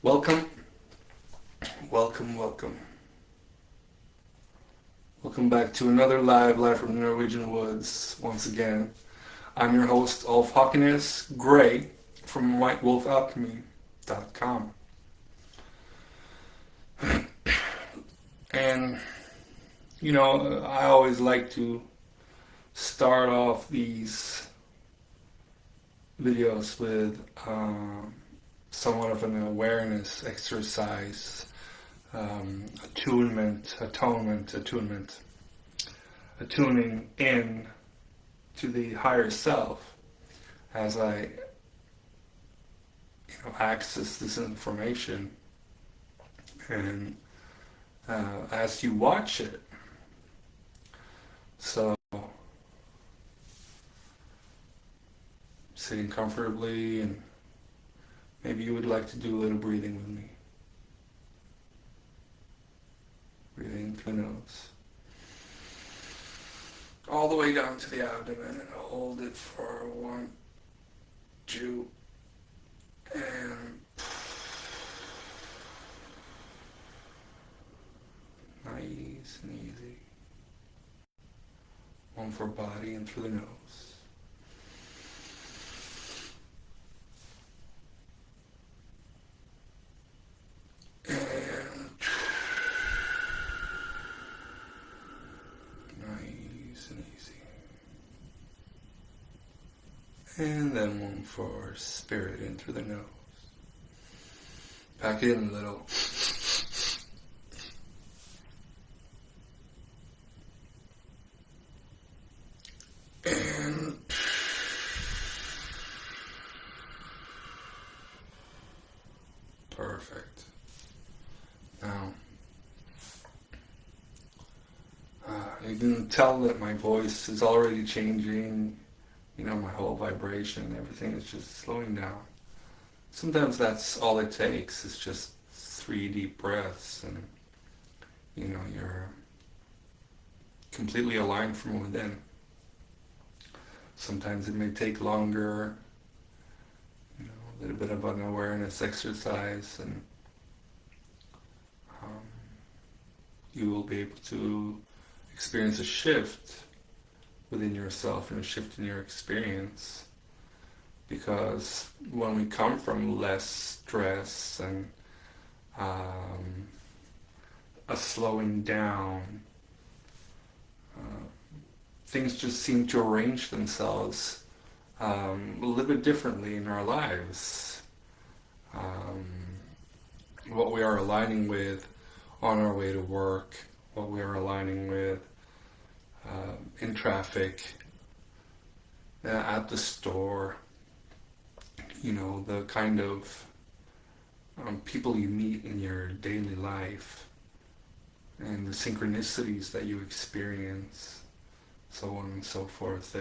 Welcome, welcome, welcome. Welcome back to another live from the Norwegian woods. Once again, I'm your host, Ulf Håknes Gray from WhiteWolfAlchemy.com. And, I always like to start off these videos with somewhat of an awareness exercise, attunement, attuning in to the higher self as I access this information, and as you watch it. So sitting comfortably, and maybe you would like to do a little breathing with me. Breathing through the nose. All the way down to the abdomen, and hold it for 1, 2, and nice and easy. One for body and through the nose. And nice and easy. And then one for spirit in through the nose. Back in a little. And perfect. Now, you can tell that my voice is already changing. My whole vibration, everything is just slowing down. Sometimes that's all it takes. It's just 3 deep breaths, and you're completely aligned from within. Sometimes it may take longer, a little bit of an awareness exercise, and you will be able to experience a shift within yourself and a shift in your experience. Because when we come from less stress and a slowing down, things just seem to arrange themselves a little bit differently in our lives. What we are aligning with on our way to work, what we are aligning with in traffic, at the store, the kind of people you meet in your daily life, and the synchronicities that you experience, so on and so forth.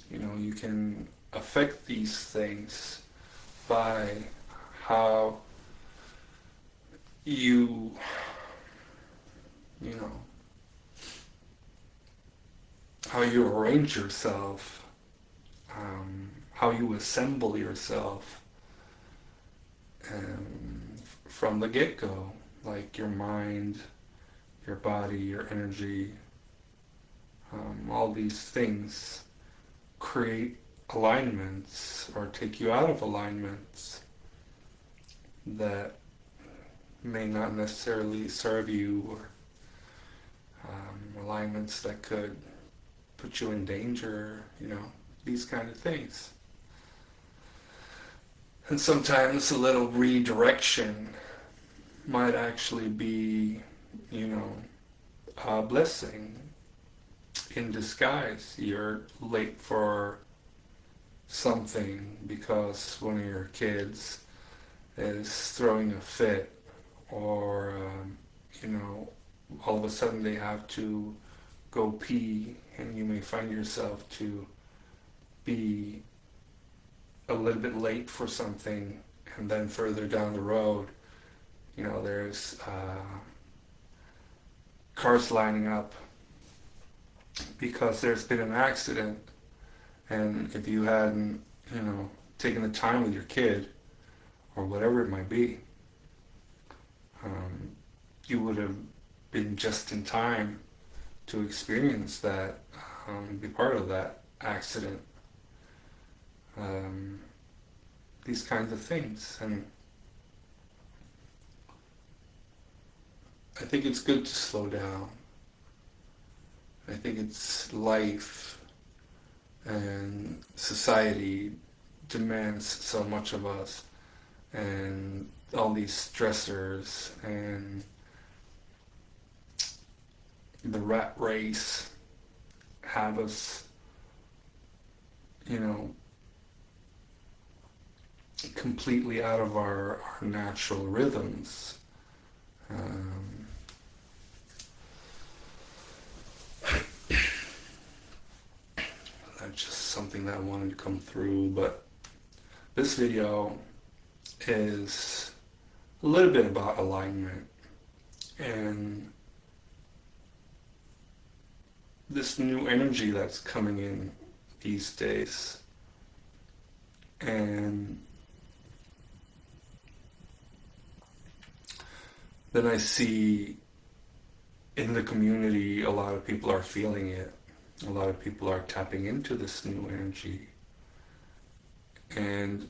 You can affect these things by how you how you arrange yourself, how you assemble yourself from the get-go, like your mind, your body, your energy, all these things create alignments or take you out of alignments that may not necessarily serve you, or alignments that could put you in danger, these kind of things. And sometimes a little redirection might actually be, a blessing in disguise. You're late for something because one of your kids is throwing a fit, or all of a sudden they have to go pee, and you may find yourself to be a little bit late for something, and then further down the road, there's cars lining up because there's been an accident, and if you hadn't, taken the time with your kid, or whatever it might be, you would have been just in time to experience that, be part of that accident. These kinds of things. And I think it's good to slow down. I think it's life and society demands so much of us, and all these stressors and the rat race have us, completely out of our natural rhythms. That's just something that I wanted to come through, but this video is a little bit about alignment and this new energy that's coming in these days. And then I see in the community a lot of people are feeling it. A lot of people are tapping into this new energy. And,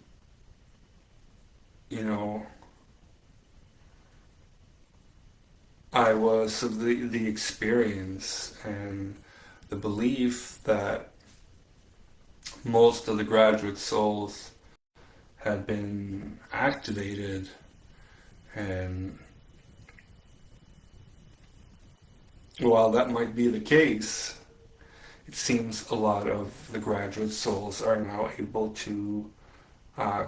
I was of the experience and the belief that most of the graduate souls had been activated, and while that might be the case, it seems a lot of the graduate souls are now able to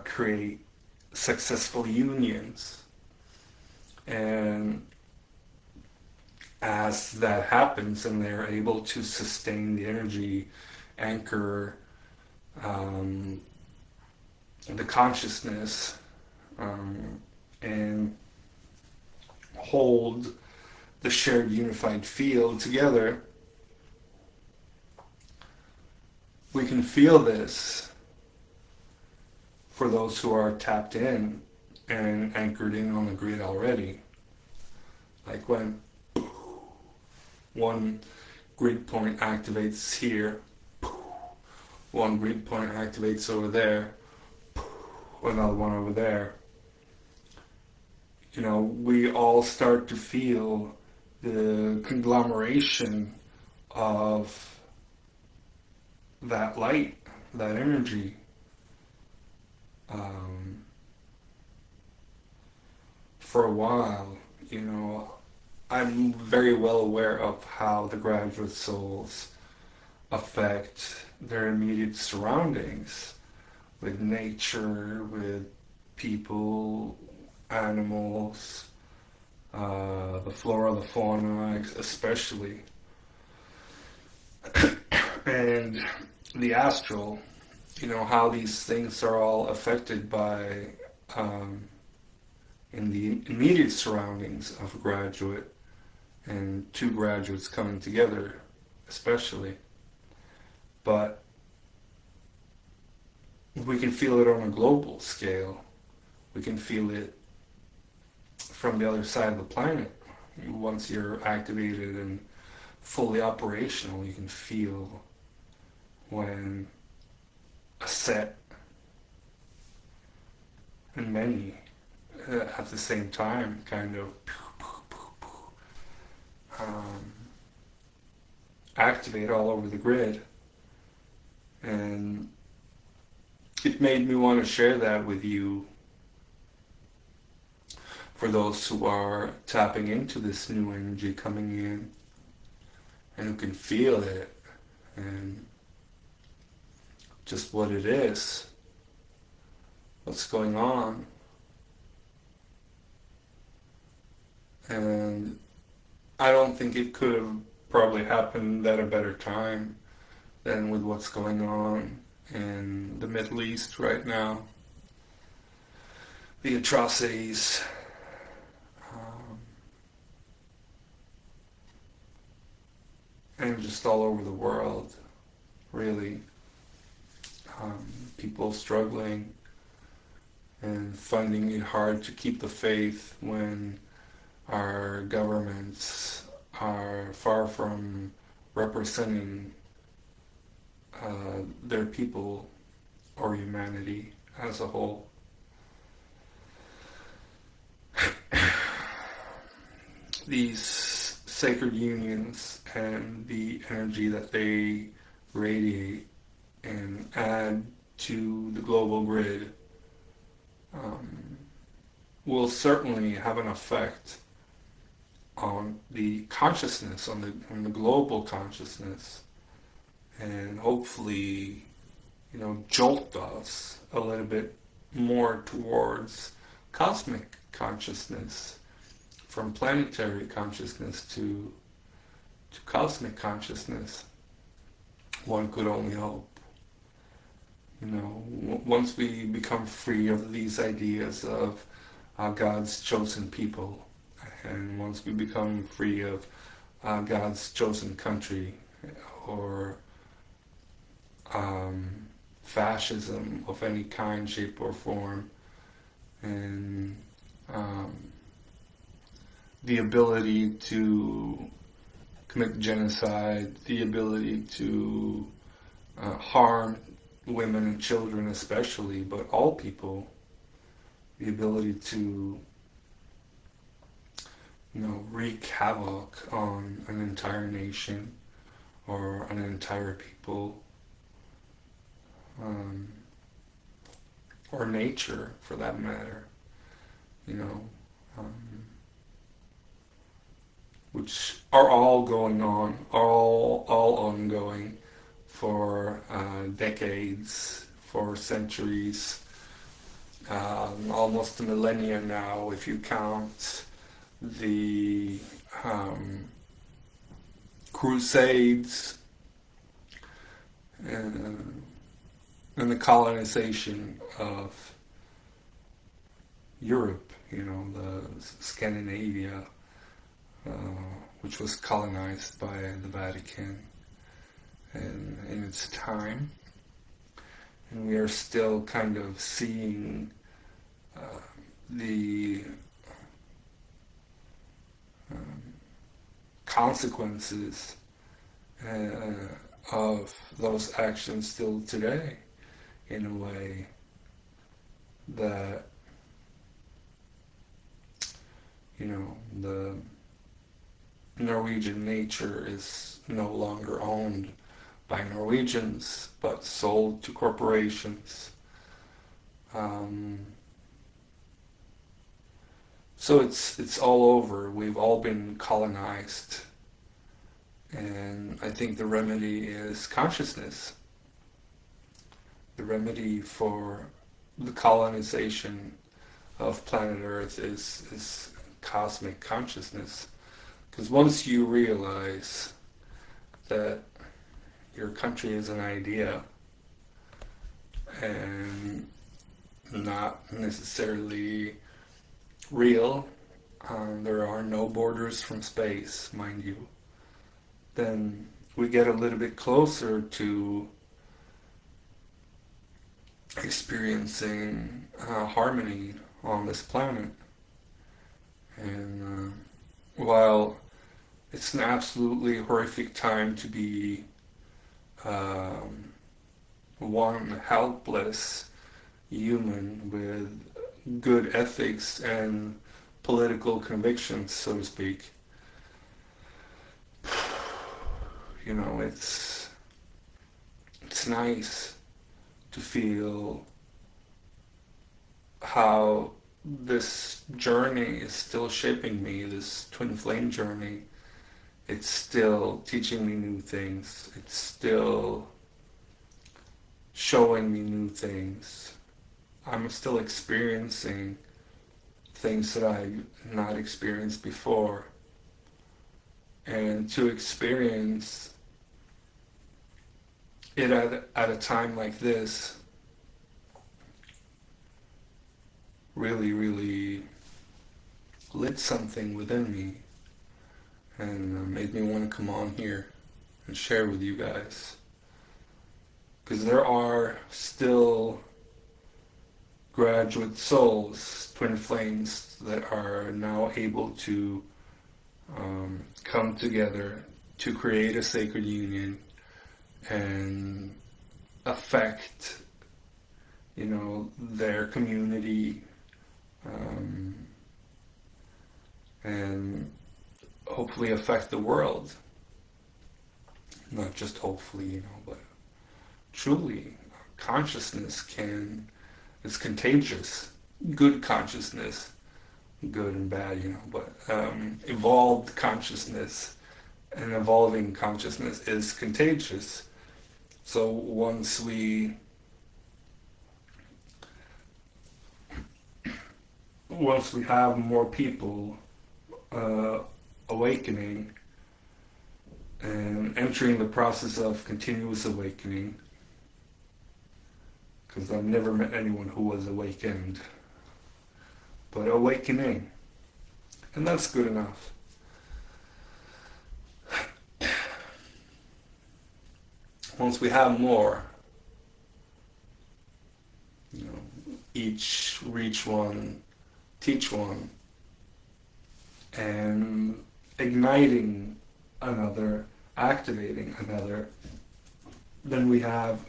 create successful unions. And as that happens and they're able to sustain the energy, anchor the consciousness, and hold the shared unified field together, we can feel this for those who are tapped in and anchored in on the grid already. Like when one grid point activates here, one grid point activates over there, another one over there. We all start to feel the conglomeration of that light, that energy. For a while, I'm very well aware of how the graduate souls affect their immediate surroundings, with nature, with people, animals, the flora, the fauna, especially, and the astral. How these things are all affected by in the immediate surroundings of a graduate and two graduates coming together, especially. But we can feel it on a global scale. We can feel it from the other side of the planet. Once you're activated and fully operational, you can feel when a set and many at the same time kind of activate all over the grid. And it made me want to share that with you, for those who are tapping into this new energy coming in and who can feel it and just what it is, what's going on. And I don't think it could have probably happened at a better time than with what's going on in the Middle East right now. The atrocities, and just all over the world, really. People struggling, and finding it hard to keep the faith when our governments are far from representing their people or humanity as a whole. These sacred unions and the energy that they radiate and add to the global grid will certainly have an effect on the consciousness, on the global consciousness, and hopefully, jolt us a little bit more towards cosmic consciousness, from planetary consciousness to cosmic consciousness. One could only hope. Once we become free of these ideas of God's chosen people, and once we become free of God's chosen country, or fascism of any kind, shape, or form, and the ability to commit genocide, the ability to harm women and children especially, but all people, the ability to wreak havoc on an entire nation or an entire people, or nature for that matter, which are all going on, all ongoing for decades, for centuries, almost a millennia now, if you count the Crusades and the colonization of Europe, the Scandinavia, which was colonized by the Vatican in its time. And we are still kind of seeing the consequences of those actions still today, in a way that the Norwegian nature is no longer owned by Norwegians but sold to corporations. So it's all over. We've all been colonized, and I think the remedy is consciousness. The remedy for the colonization of planet Earth is cosmic consciousness. Because once you realize that your country is an idea and not necessarily real, there are no borders from space, mind you, then we get a little bit closer to experiencing harmony on this planet. And while it's an absolutely horrific time to be one helpless human with good ethics and political convictions, so to speak, it's nice to feel how this journey is still shaping me, this twin flame journey. It's still teaching me new things. It's still showing me new things. I'm still experiencing things that I've not experienced before. And to experience it at a time like this really, really lit something within me and made me want to come on here and share with you guys. Because there are still graduate souls, twin flames that are now able to come together to create a sacred union and affect, their community, and hopefully affect the world. Not just hopefully, but truly, consciousness is contagious. Good consciousness, good and bad, but evolved consciousness and evolving consciousness is contagious. So once we have more people awakening and entering the process of continuous awakening, because I've never met anyone who was awakened, but awakening, and that's good enough. Once we have more, each reach one, teach one, and igniting another, activating another, then we have,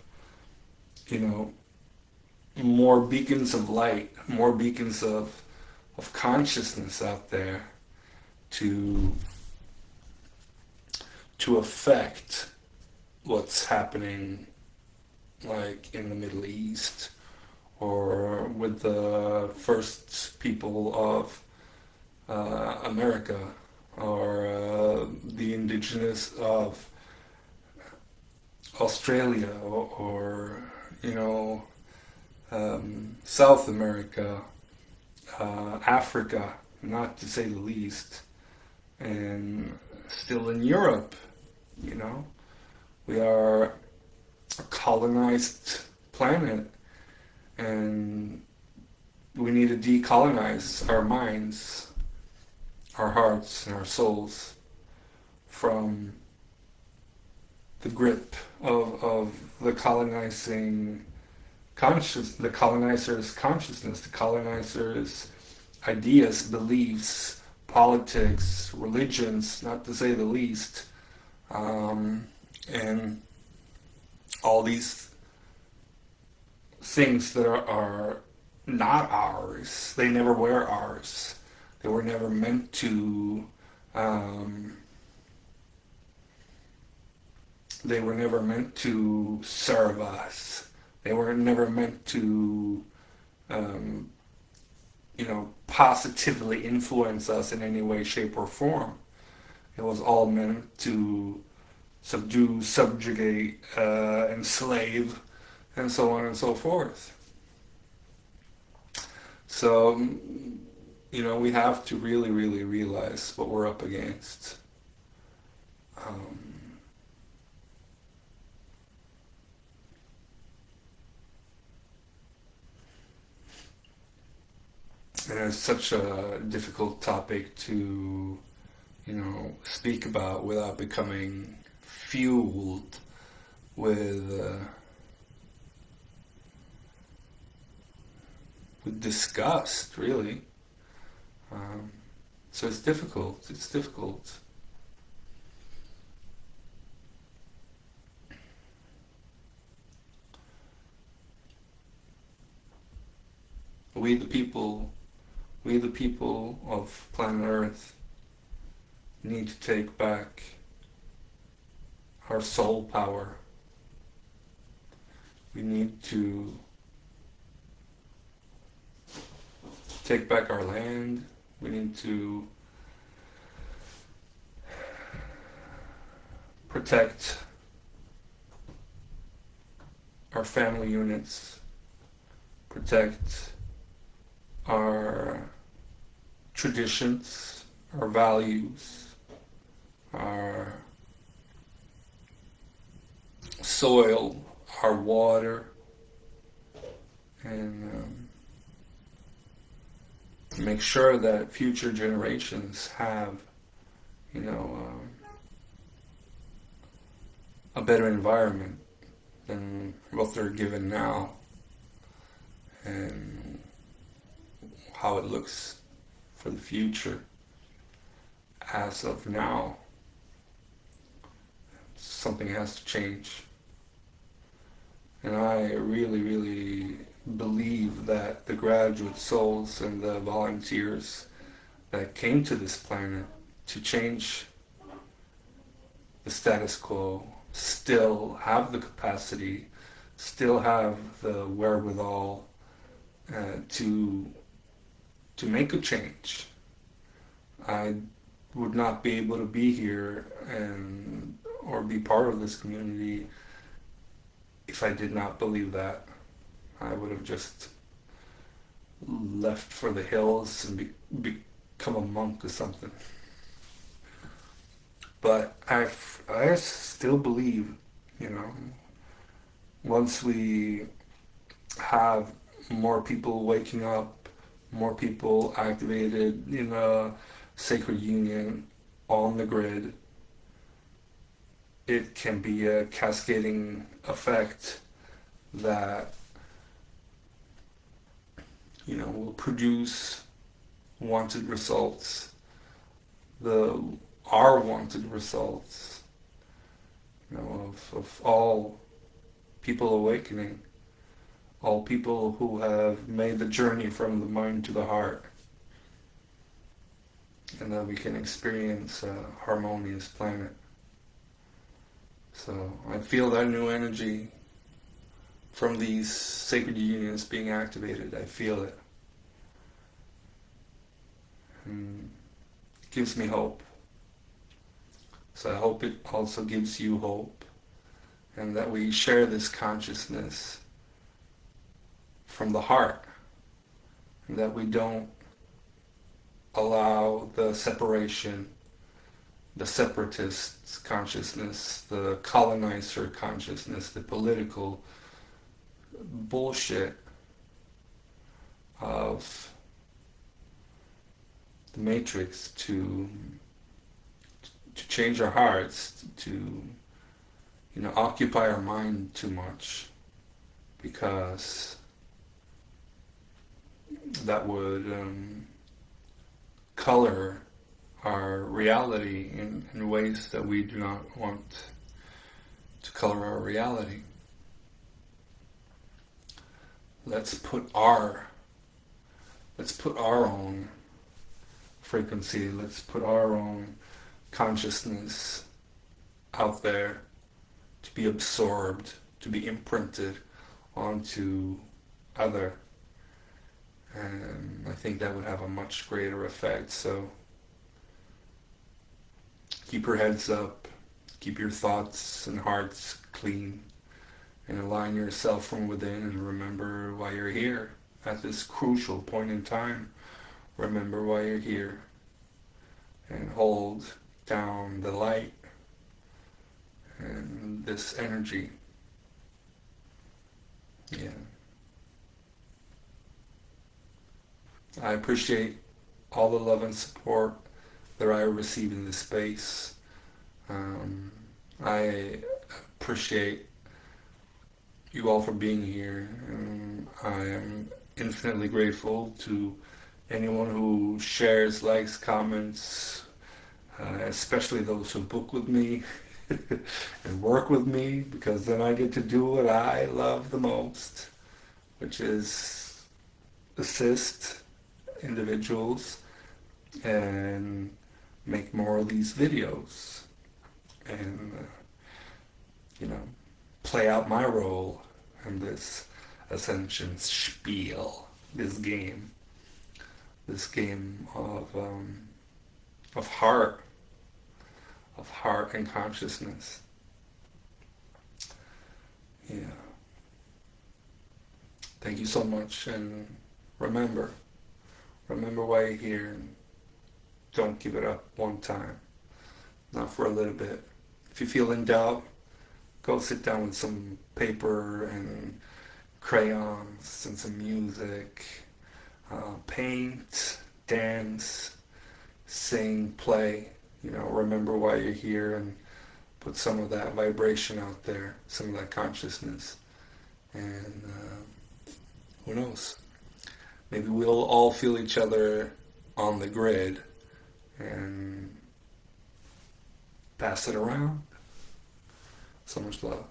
more beacons of light, more beacons of consciousness out there to affect what's happening, like in the Middle East, or with the first people of America, or the indigenous of Australia, or South America, Africa, not to say the least, and still in Europe, we are a colonized planet, and we need to decolonize our minds, our hearts, and our souls from the grip of the colonizing the colonizer's consciousness, the colonizer's ideas, beliefs, politics, religions, not to say the least, and all these things that are not ours. They never were ours. They were never meant to. They were never meant to serve us. They were never meant to, positively influence us in any way, shape, or form. It was all meant to subdue, subjugate, enslave, and so on and so forth. So, we have to really, really realize what we're up against. And it's such a difficult topic to, speak about without becoming fueled with disgust, really. So it's difficult. It's difficult. We the people of planet Earth need to take back our soul power. We need to take back our land. We need to protect our family units, protect our traditions, our values, our soil, our water, and make sure that future generations have, a better environment than what they're given now. And how it looks for the future. As of now, something has to change. And I really, really believe that the graduate souls and the volunteers that came to this planet to change the status quo still have the capacity, still have the wherewithal to make a change. I would not be able to be here and or be part of this community if I did not believe that. I would have just left for the hills and become a monk or something. But I still believe, once we have more people waking up, more people activated in a sacred union on the grid, it can be a cascading effect that will produce wanted results, our wanted results, of all people awakening, all people who have made the journey from the mind to the heart, and that we can experience a harmonious planet. So I feel that new energy from these sacred unions being activated. I feel it. And it gives me hope. So I hope it also gives you hope, and that we share this consciousness from the heart, and that we don't allow the separation, the separatist consciousness, the colonizer consciousness, the political bullshit of the matrix to change our hearts, to occupy our mind too much, because that would color our reality in ways that we do not want to color our reality. Let's put our own frequency, let's put our own consciousness out there to be absorbed, to be imprinted onto other. And I think that would have a much greater effect. So keep your heads up, keep your thoughts and hearts clean, and align yourself from within, and remember why you're here at this crucial point in time. Remember why you're here, and hold down the light and this energy. Yeah. I appreciate all the love and support that I receive in this space. I appreciate you all for being here, and I am infinitely grateful to anyone who shares, likes, comments, especially those who book with me and work with me, because then I get to do what I love the most, which is assist individuals and make more of these videos and play out my role in this ascension spiel, this game of heart and consciousness. Yeah. Thank you so much, and remember why you're here, and don't give it up one time, not for a little bit. If you feel in doubt, go sit down with some paper and crayons and some music, paint, dance, sing, play, remember why you're here, and put some of that vibration out there, some of that consciousness, and who knows, Maybe we'll all feel each other on the grid and pass it around. So much love.